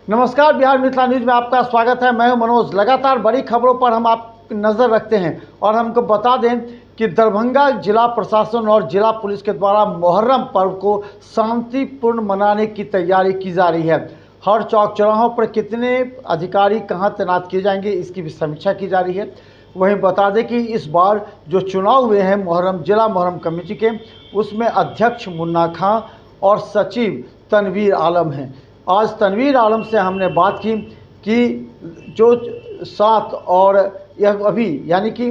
नमस्कार, बिहार मिथिला न्यूज में आपका स्वागत है। मैं हूं मनोज। लगातार बड़ी खबरों पर हम आप नज़र रखते हैं और हमको बता दें कि दरभंगा जिला प्रशासन और जिला पुलिस के द्वारा मुहर्रम पर्व को शांतिपूर्ण मनाने की तैयारी की जा रही है। हर चौक चौराहों पर कितने अधिकारी कहां तैनात किए जाएंगे, इसकी भी समीक्षा की जा रही है। वहीं बता दें कि इस बार जो चुनाव हुए हैं मुहर्रम जिला मुहर्रम कमेटी के, उसमें अध्यक्ष मुन्ना खां और सचिव तनवीर आलम हैं। आज तनवीर आलम से हमने बात की कि जो 7 और यह अभी यानी कि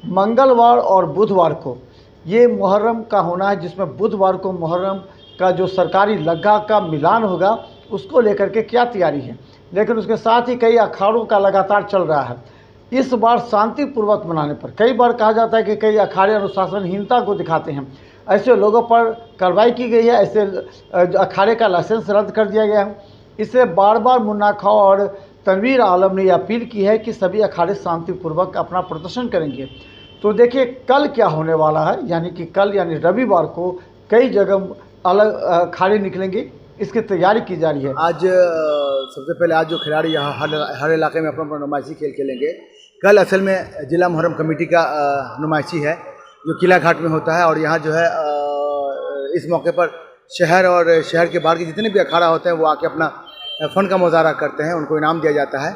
मंगलवार और बुधवार को ये मुहर्रम का होना है, जिसमें बुधवार को मुहर्रम का जो सरकारी लग्गा का मिलान होगा उसको लेकर के क्या तैयारी है। लेकिन उसके साथ ही कई अखाड़ों का लगातार चल रहा है। इस बार शांतिपूर्वक मनाने पर कई बार कहा जाता है कि कई अखाड़े अनुशासनहीनता को दिखाते हैं। ऐसे लोगों पर कार्रवाई की गई है, ऐसे अखाड़े का लाइसेंस रद्द कर दिया गया है। इससे बार बार मुन्ना खां और तनवीर आलम ने अपील की है कि सभी अखाड़े शांतिपूर्वक अपना प्रदर्शन करेंगे। तो देखिए कल क्या होने वाला है, यानी कि कल यानी रविवार को कई जगह अलग अखाड़े निकलेंगे, इसकी तैयारी की जा रही है। आज सबसे पहले आज जो खिलाड़ी यहाँ हर इलाके में अपना नुमाइशी खेल खेलेंगे। कल असल में जिला मुहर्रम कमेटी का नुमाइशी है जो किला घाट में होता है। और यहाँ जो है इस मौके पर शहर और शहर के बाहर के जितने भी अखाड़ा होते हैं वो आके अपना फ़न का मुजाहरा करते हैं, उनको इनाम दिया जाता है।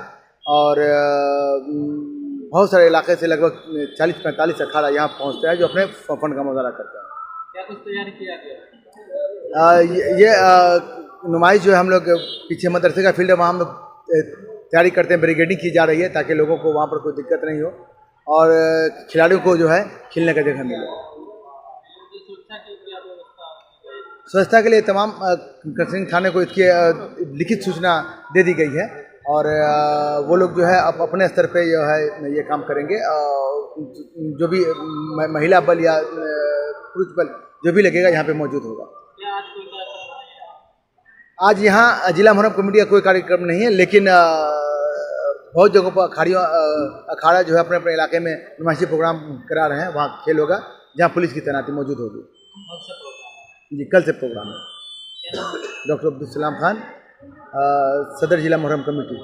और बहुत सारे इलाके से लगभग 40-45 अखाड़ा यहाँ पहुँचता है जो अपने फ़न का मुजाहरा करते हैं। क्या कुछ तैयारी किया गया? ये नुमाइश जो है हम लोग पीछे मदरसे का फील्ड है, वहाँ हम लोग तैयारी करते हैं, बैरिकेडिंग की जा रही है ताकि लोगों को वहाँ पर कोई दिक्कत नहीं हो और खिलाड़ियों को जो है खेलने का जगह मिले। स्वच्छता के लिए तमाम कृष्ण थाने को इसकी लिखित सूचना दे दी गई है और वो लोग जो है अपने स्तर पे जो है ये काम करेंगे। जो भी महिला बल या पुरुष बल जो भी लगेगा यहाँ पे मौजूद होगा। आज यहाँ जिला मुहर्रम कमेटी का कोई कार्यक्रम नहीं है, लेकिन बहुत जगहों पर अखाड़ा जो है अपने अपने इलाके में नुमाइशी प्रोग्राम करा रहे हैं, वहाँ खेल होगा जहाँ पुलिस की तैनाती मौजूद होगी। जी कल से प्रोग्राम है। डॉक्टर अब्दुल सलाम खान, सदर जिला मुहर्रम कमेटी।